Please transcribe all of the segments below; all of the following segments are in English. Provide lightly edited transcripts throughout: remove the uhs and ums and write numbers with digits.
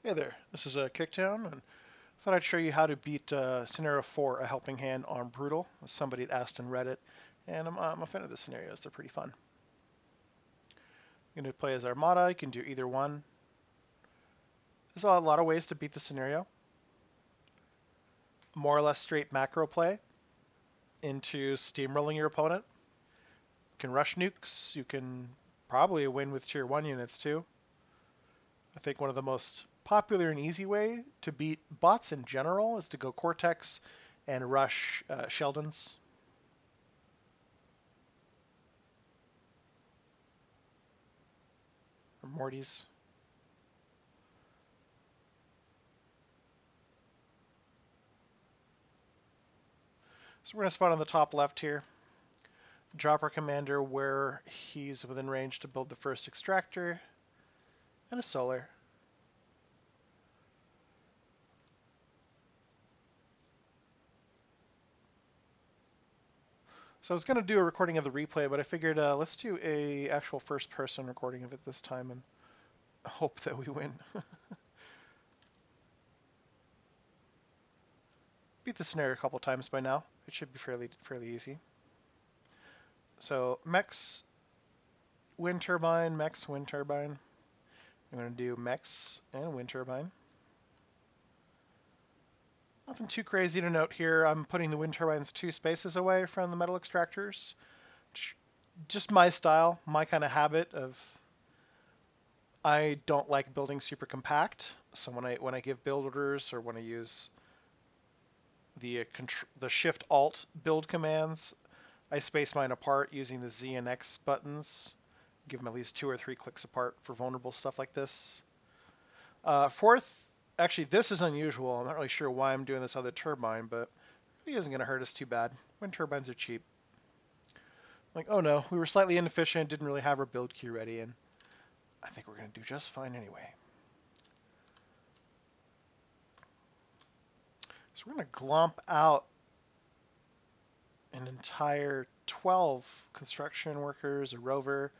Hey there, this is Kicktown, and thought I'd show you how to beat Scenario 4, A Helping Hand on Brutal. Somebody had asked in Reddit, and I'm a fan of the scenarios. They're pretty fun. You're going to play as Armada. You can do either one. There's a lot of ways to beat the scenario. More or less straight macro play into steamrolling your opponent. You can rush nukes. You can probably win with Tier 1 units too. I think one of the most popular and easy way to beat bots in general is to go Cortex and rush Sheldons. Or Mortys. So we're going to spot on the top left here. Drop our commander where he's within range to build the first extractor and a solar. So I was going to do a recording of the replay, but I figured let's do a actual first person recording of it this time and hope that we win. Beat the scenario a couple times by now. It should be fairly easy. So mechs, wind turbine, mechs, wind turbine. I'm going to do mechs and wind turbine. Nothing too crazy to note here. I'm putting the wind turbines 2 spaces away from the metal extractors. Just my style, my kind of habit of I don't like building super compact. So when I give build orders or when I use the Shift Alt build commands, I space mine apart using the Z and X buttons. Give them at least 2 or 3 clicks apart for vulnerable stuff like this. Fourth, actually this is unusual. I'm not really sure why I'm doing this other turbine, but it really isn't going to hurt us too bad. Wind turbines are cheap. Like, oh no, we were slightly inefficient, didn't really have our build queue ready, and I think we're going to do just fine anyway. So we're going to glomp out an entire 12 construction workers, a rover,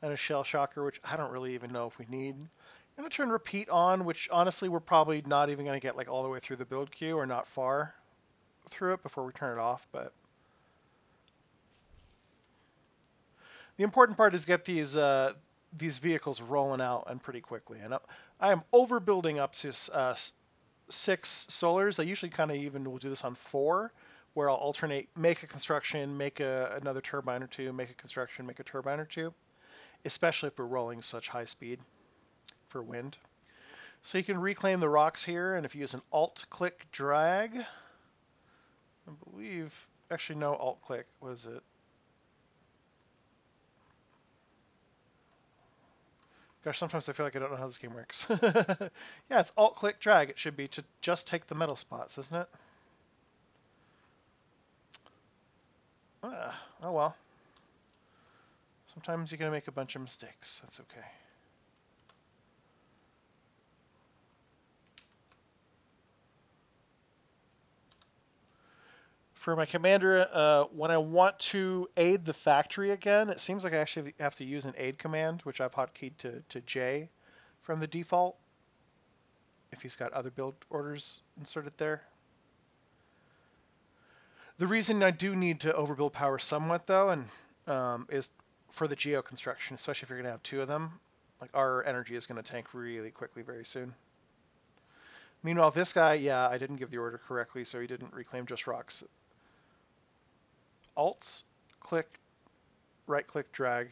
and a shell shocker, which I don't really even know if we need. I'm going to turn repeat on, which honestly we're probably not even going to get like all the way through the build queue or not far through it before we turn it off, but the important part is get these vehicles rolling out and pretty quickly. And I am overbuilding up to 6 solars. I usually kind of even will do this on 4, where I'll alternate, make a construction, make another turbine or 2, make a construction, make a turbine or 2, especially if we're rolling such high speed for wind. So you can reclaim the rocks here, and if you use an alt-click drag, I believe, actually no alt-click, what is it? Gosh, sometimes I feel like I don't know how this game works. Yeah, it's alt-click drag. It should be to just take the metal spots, isn't it? Oh well. Sometimes you're going to make a bunch of mistakes. That's okay. For my commander, when I want to aid the factory again, it seems like I actually have to use an aid command, which I've hotkeyed to J from the default, if he's got other build orders inserted there. The reason I do need to overbuild power somewhat, though, and is for the geo construction, especially if you're going to have 2 of them. Like, our energy is going to tank really quickly very soon. Meanwhile, this guy, yeah, I didn't give the order correctly, so he didn't reclaim just rocks. Alt, click, right click, drag.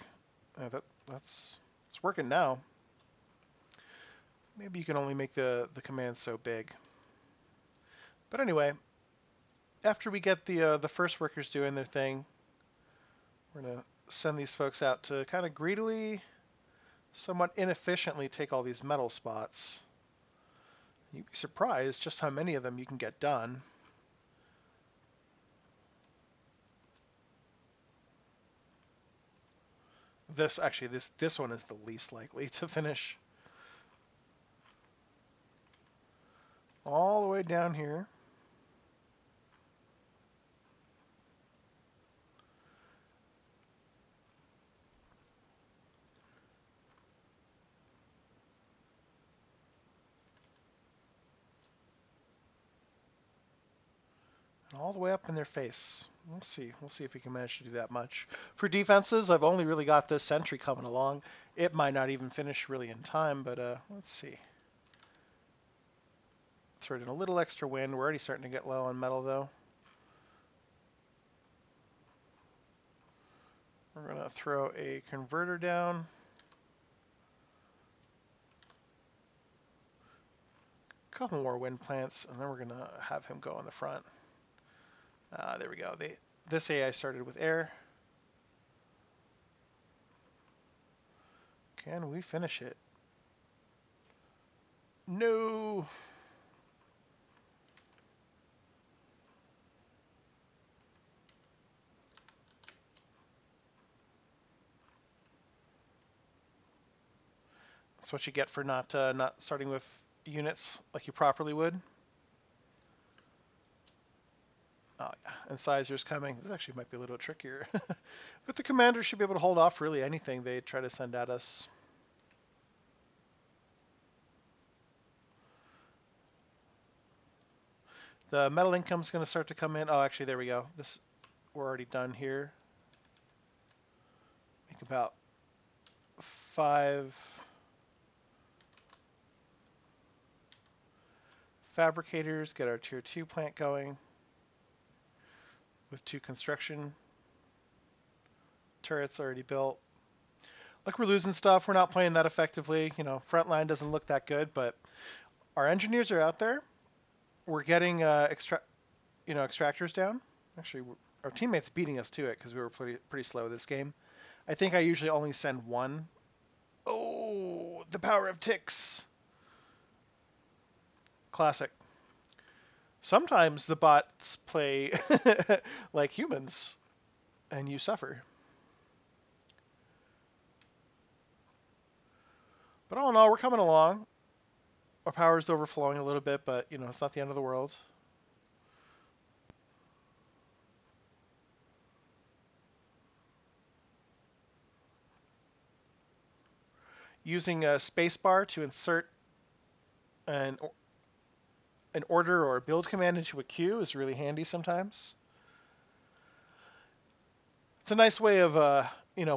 That's it's working now. Maybe you can only make the command so big. But anyway, after we get the first workers doing their thing, we're gonna send these folks out to kind of greedily, somewhat inefficiently take all these metal spots. You'd be surprised just how many of them you can get done. This one is the least likely to finish. All the way down here. all the way up in their face. We'll see. We'll see if we can manage to do that much. For defenses, I've only really got this sentry coming along. It might not even finish really in time, but let's see. Throw in a little extra wind. We're already starting to get low on metal, though. We're going to throw a converter down. A couple more wind plants, and then we're going to have him go on the front. There we go. This AI started with air. Can we finish it? No. That's what you get for not starting with units like you properly would. Oh yeah, and Sizer's coming. This actually might be a little trickier. But the commanders should be able to hold off really anything they try to send at us. The metal income's going to start to come in. Oh, actually, there we go. We're already done here. Make about 5 fabricators, get our tier 2 plant going with 2 construction turrets already built. Like we're losing stuff, we're not playing that effectively. You know, front line doesn't look that good, but our engineers are out there. We're getting extractors down. Actually, our teammates beating us to it because we were pretty slow this game. I think I usually only send 1. Oh, the power of ticks. Classic. Sometimes the bots play like humans, and you suffer. But all in all, we're coming along. Our power's overflowing a little bit, but, you know, it's not the end of the world. Using a spacebar to insert an order or a build command into a queue is really handy sometimes. It's a nice way of,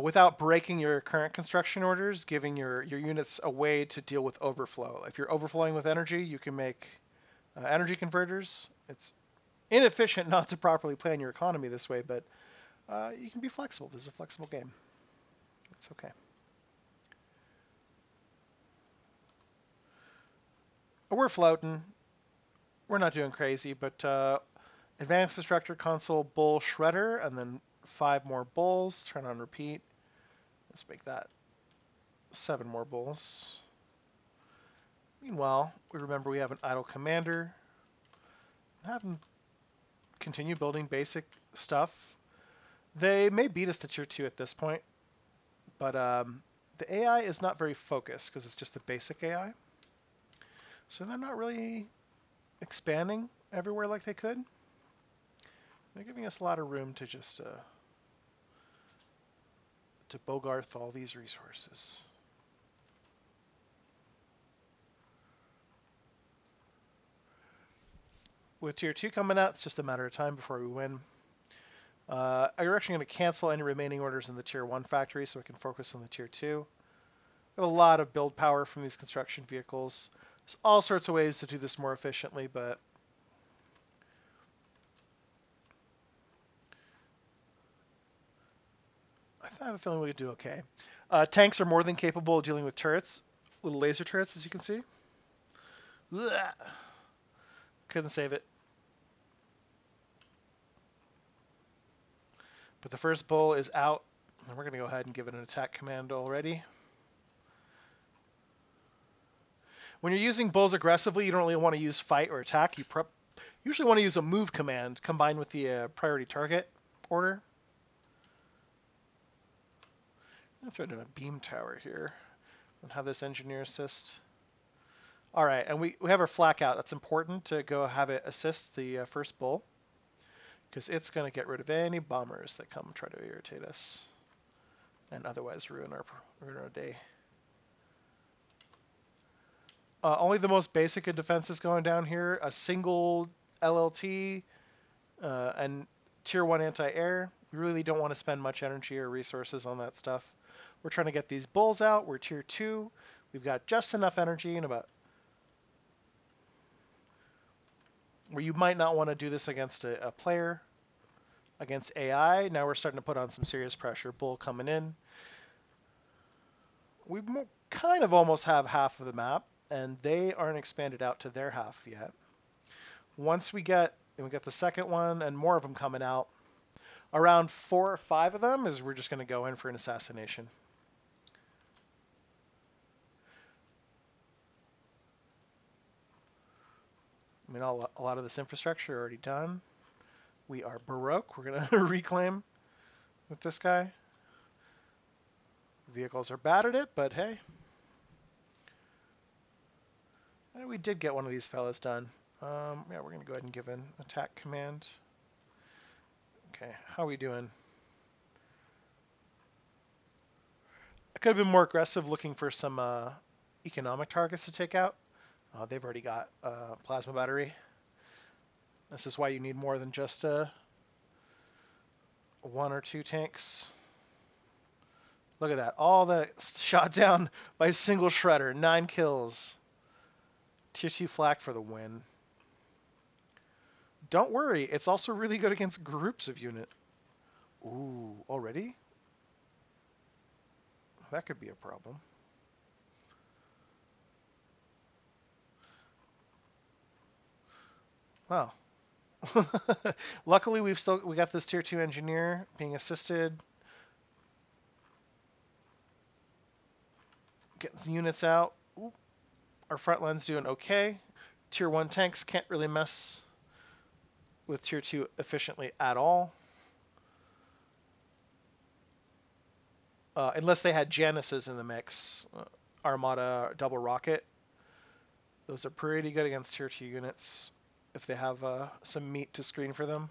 without breaking your current construction orders, giving your units a way to deal with overflow. If you're overflowing with energy, you can make energy converters. It's inefficient not to properly plan your economy this way, but you can be flexible. This is a flexible game. It's okay. We're floating. We're not doing crazy, but advanced destructor console bull shredder, and then 5 more bulls. Turn on repeat. Let's make that 7 more bulls. Meanwhile, we remember we have an idle commander. Have them continue building basic stuff. They may beat us to tier 2 at this point, but the AI is not very focused because it's just a basic AI. So they're not really expanding everywhere like they could. They're giving us a lot of room to just to Bogarth all these resources. With tier 2 coming out, it's just a matter of time before we win. I'm actually going to cancel any remaining orders in the tier 1 factory so we can focus on the tier 2. We have a lot of build power from these construction vehicles. There's all sorts of ways to do this more efficiently, but I have a feeling we could do okay. Tanks are more than capable of dealing with turrets, little laser turrets, as you can see. Ugh. Couldn't save it. But the first bull is out, and we're going to go ahead and give it an attack command already. When you're using bulls aggressively, you don't really want to use fight or attack. You usually want to use a move command combined with the priority target order. I'm going to throw in a beam tower here and have this engineer assist. All right, and we have our flak out. That's important to go have it assist the first bull because it's going to get rid of any bombers that come try to irritate us and otherwise ruin our day. Only the most basic of defenses going down here. A single LLT And tier 1 anti-air, we really don't want to spend much energy or resources on that stuff. We're trying to get these bulls out. We're tier 2. We've got just enough energy and about where you might not want to do this against a player. Against AI, now we're starting to put on some serious pressure. Bull coming in. We kind of almost have half of the map, and they aren't expanded out to their half yet. Once we get the second one and more of them coming out, around 4 or 5 of them is we're just going to go in for an assassination. I mean, a lot of this infrastructure already done. We are Baroque. We're going to reclaim with this guy. Vehicles are bad at it, but hey. And we did get one of these fellas done. Yeah, we're going to go ahead and give an attack command. Okay, how are we doing? I could have been more aggressive looking for some economic targets to take out. They've already got plasma battery. This is why you need more than just 1 or 2 tanks. Look at that. All that shot down by a single shredder. 9 kills. Tier 2 flak for the win. Don't worry, it's also really good against groups of unit. Ooh, already? That could be a problem. Wow. Luckily, we got this tier 2 engineer being assisted. Getting some units out. Ooh. Our front line's doing okay. Tier 1 tanks can't really mess with tier 2 efficiently at all. Unless they had Januses in the mix. Armada double rocket. Those are pretty good against tier 2 units if they have some meat to screen for them.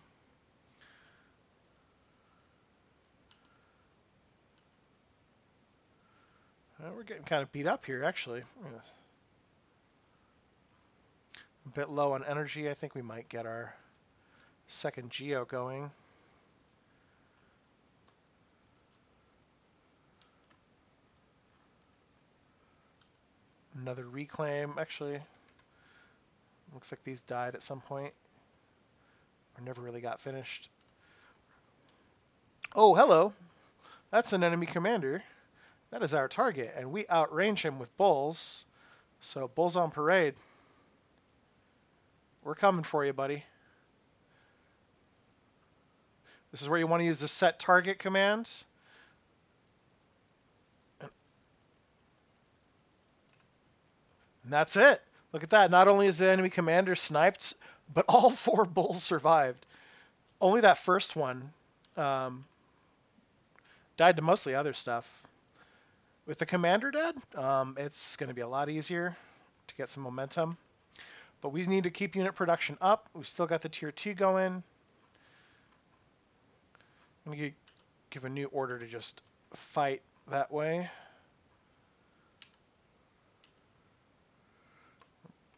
We're getting kind of beat up here, actually. A bit low on energy. I think we might get our second geo going. Another reclaim. Actually, looks like these died at some point. Or never really got finished. Oh, hello. That's an enemy commander. That is our target, and we outrange him with bulls. So, bulls on parade. We're coming for you, buddy. This is where you want to use the set target command. And that's it. Look at that. Not only is the enemy commander sniped, but all 4 bulls survived. Only that first one died to mostly other stuff. With the commander dead, it's going to be a lot easier to get some momentum. But we need to keep unit production up. We've still got the tier 2 going. I'm going to give a new order to just fight that way.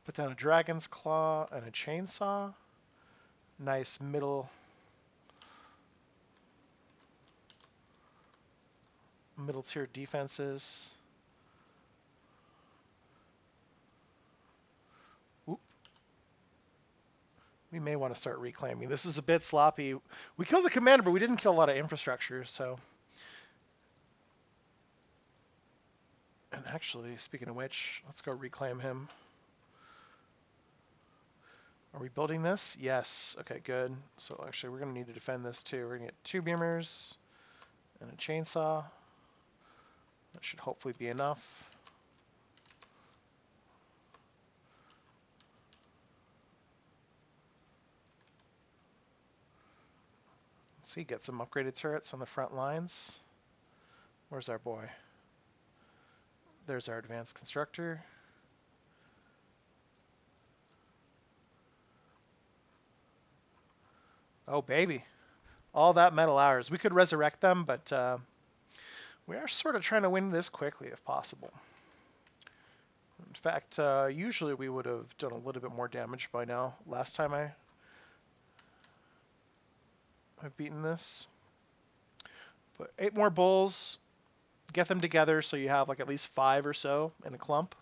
Put down a dragon's claw and a chainsaw. Nice middle tier defenses. Oop. We may want to start reclaiming. This is a bit sloppy. We killed the commander, but we didn't kill a lot of infrastructure, so. And actually, speaking of which, let's go reclaim him. Are we building this? Yes. Okay, good. So actually, we're going to need to defend this too. We're going to get 2 beamers and a chainsaw. That should hopefully be enough. Let's see, get some upgraded turrets on the front lines. Where's our boy? There's our advanced constructor. Oh, baby. All that metal hours. We could resurrect them, but we are sort of trying to win this quickly if possible. In fact, usually we would have done a little bit more damage by now. Last time I've beaten this. But 8 more bulls. Get them together so you have like at least 5 or so in a clump.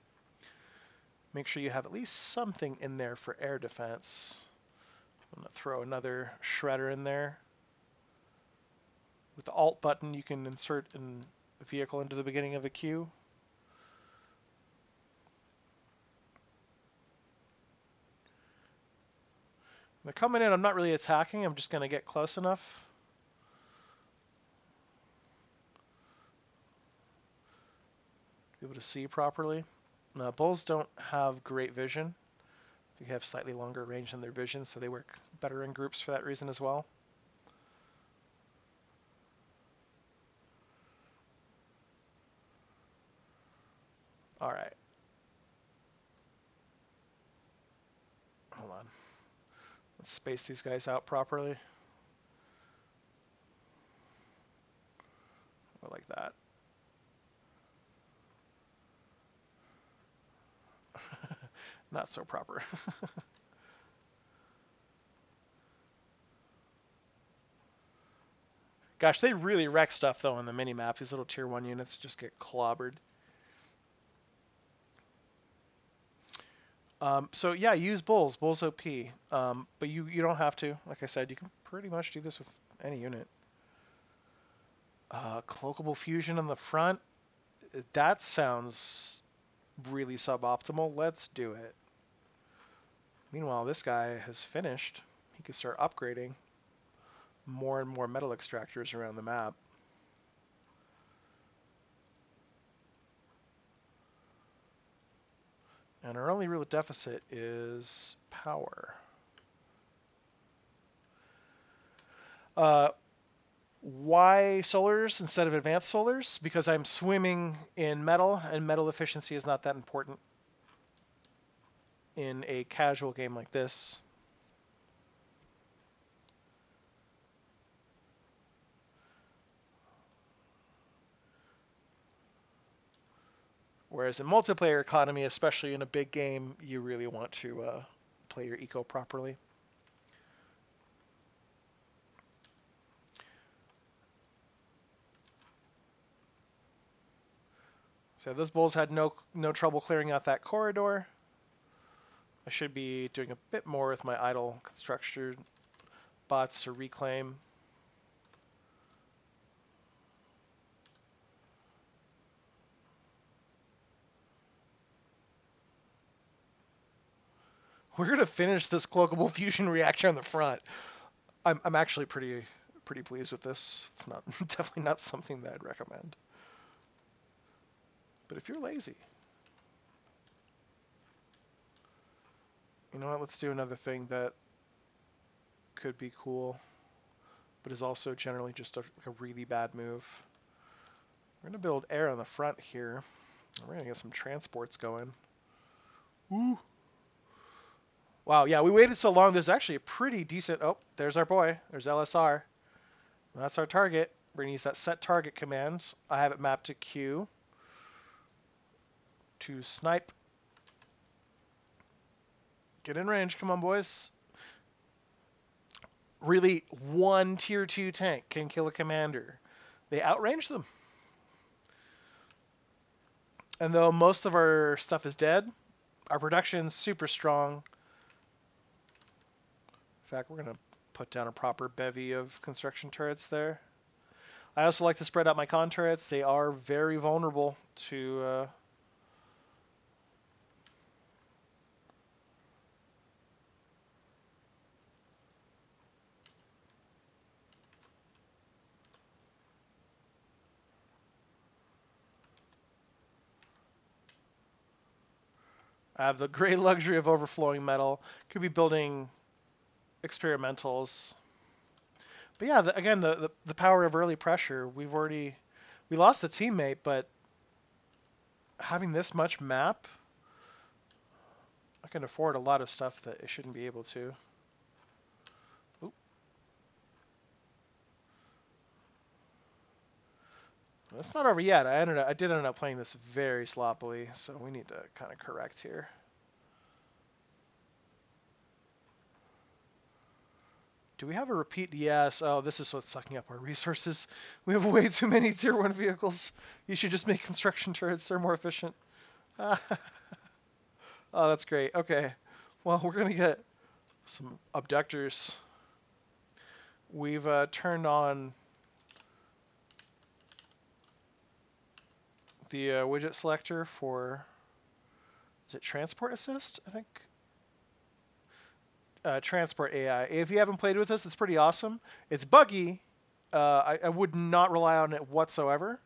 Make sure you have at least something in there for air defense. I'm going to throw another shredder in there. With the Alt button, you can insert a vehicle into the beginning of the queue. They're coming in. I'm not really attacking. I'm just going to get close enough. To be able to see properly. Now, bulls don't have great vision. They have slightly longer range in their vision, so they work better in groups for that reason as well. All right. Hold on. Let's space these guys out properly. Or like that. Not so proper. Gosh, they really wreck stuff though on the mini-map. These little tier 1 units just get clobbered. So yeah, use bulls. Bulls OP. But you don't have to. Like I said, you can pretty much do this with any unit. Cloakable fusion on the front. That sounds really suboptimal. Let's do it. Meanwhile, this guy has finished. He can start upgrading more and more metal extractors around the map. And our only real deficit is power. Why solars instead of advanced solars? Because I'm swimming in metal, and metal efficiency is not that important in a casual game like this. Whereas in multiplayer economy, especially in a big game, you really want to play your eco properly. So those bulls had no trouble clearing out that corridor. I should be doing a bit more with my idle construction bots to reclaim. We're gonna finish this cloakable fusion reactor on the front. I'm actually pretty pleased with this. It's not definitely not something that I'd recommend. But if you're lazy, you know what? Let's do another thing that could be cool, but is also generally just like a really bad move. We're gonna build air on the front here. We're gonna get some transports going. Ooh. Wow, yeah, we waited so long. There's actually a pretty decent... Oh, there's our boy. There's LSR. That's our target. We're going to use that set target command. I have it mapped to Q. To snipe. Get in range. Come on, boys. Really, one tier 2 tank can kill a commander. They outrange them. And though most of our stuff is dead, our production's super strong. In fact, we're going to put down a proper bevy of construction turrets there. I also like to spread out my con turrets. They are very vulnerable to... I have the great luxury of overflowing metal. Could be building experimentals. But yeah, again, the power of early pressure. We lost a teammate, but having this much map, I can afford a lot of stuff that it shouldn't be able to. Oop. It's not over yet. I did end up playing this very sloppily, so we need to kind of correct here. Do we have a repeat? Yes. Oh, this is what's sucking up our resources. We have way too many tier 1 vehicles. You should just make construction turrets. They're more efficient. Oh, that's great. Okay. Well, we're going to get some abductors. We've turned on the widget selector for, is it transport assist? I think. Transport AI. If you haven't played with this, it's pretty awesome. It's buggy. I would not rely on it whatsoever,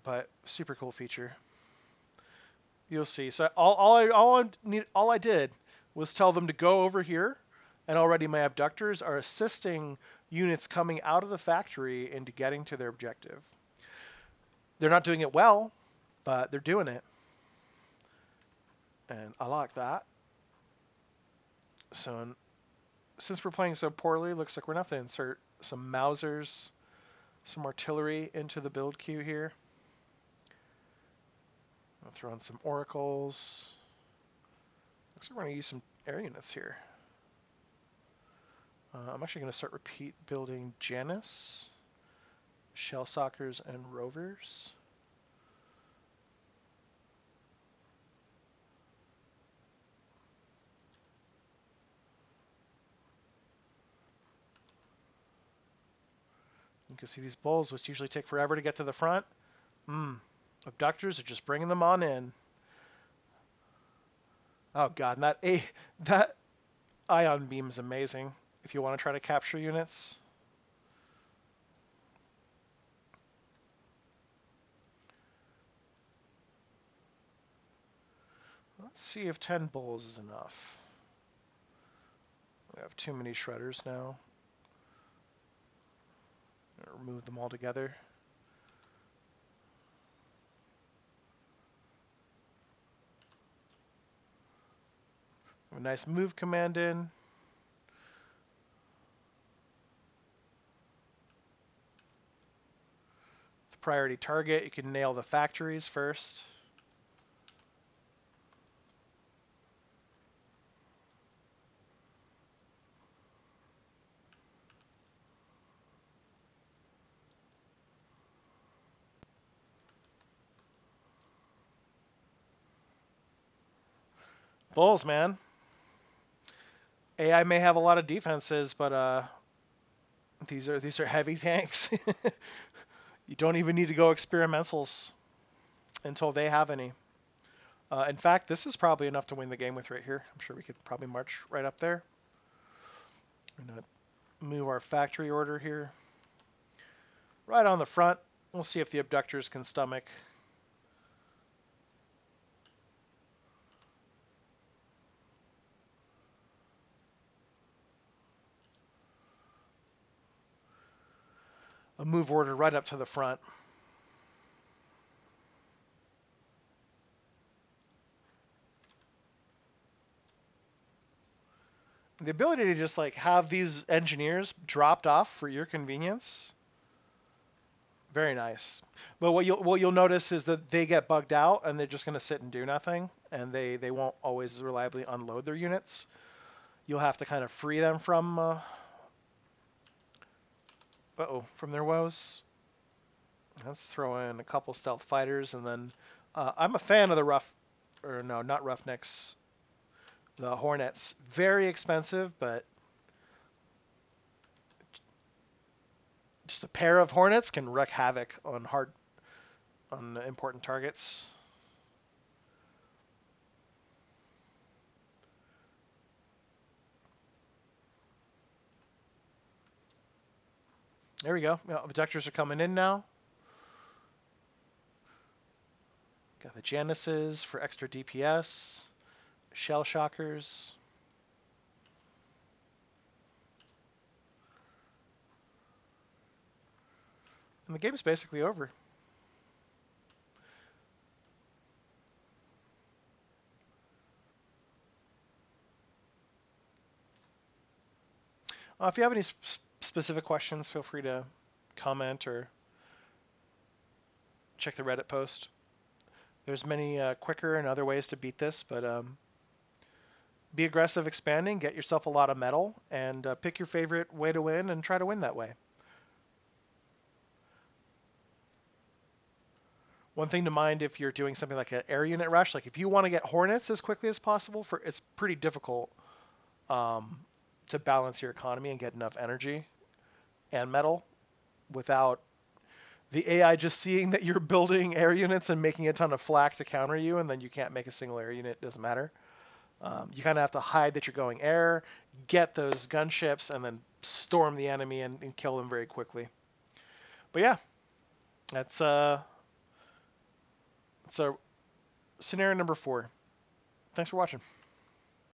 but super cool feature. You'll see. So all I did was tell them to go over here, and already my abductors are assisting units coming out of the factory into getting to their objective. They're not doing it well, but they're doing it, and I like that. So since we're playing so poorly, looks like we're going to have to insert some Mausers, some artillery into the build queue here. I'll throw in some oracles. Looks like we're going to use some air units here. I'm actually going to start repeat building Janus, Shell Sockers, and Rovers. You can see these bulls, which usually take forever to get to the front. Abductors are just bringing them on in. Oh god, and that ion beam is amazing if you want to try to capture units. Let's see if 10 bulls is enough. We have too many shredders now. Remove them all together. A nice move command in. The priority target, you can nail the factories first. Bulls, man. AI may have a lot of defenses, but these are heavy tanks. You don't even need to go experimentals until they have any. In fact, this is probably enough to win the game with right here. I'm sure we could probably march right up there. We're going to move our factory order here. Right on the front. We'll see if the abductors can stomach. A move order right up to the front. The ability to just like have these engineers dropped off for your convenience, very nice. But what you'll notice is that they get bugged out and they're just going to sit and do nothing, and they won't always reliably unload their units. You'll have to kind of free them from from their woes. Let's throw in a couple stealth fighters, and then I'm a fan of the not roughnecks, the Hornets. Very expensive, but just a pair of Hornets can wreak havoc on important targets. There we go. Abductors are coming in now. Got the Januses for extra DPS. Shell Shockers. And the game's basically over. If you have any specific questions, feel free to comment or check the Reddit post. There's many quicker and other ways to beat this, but be aggressive expanding, get yourself a lot of metal, and pick your favorite way to win and try to win that way. One thing to mind if you're doing something like an air unit rush, like if you want to get Hornets as quickly as possible, it's pretty difficult um, to balance your economy and get enough energy and metal without the AI just seeing that you're building air units and making a ton of flak to counter you, and then you can't make a single air unit. It doesn't matter. You kind of have to hide that you're going air, get those gunships, and then storm the enemy and kill them very quickly. But yeah, that's scenario number 4. Thanks for watching.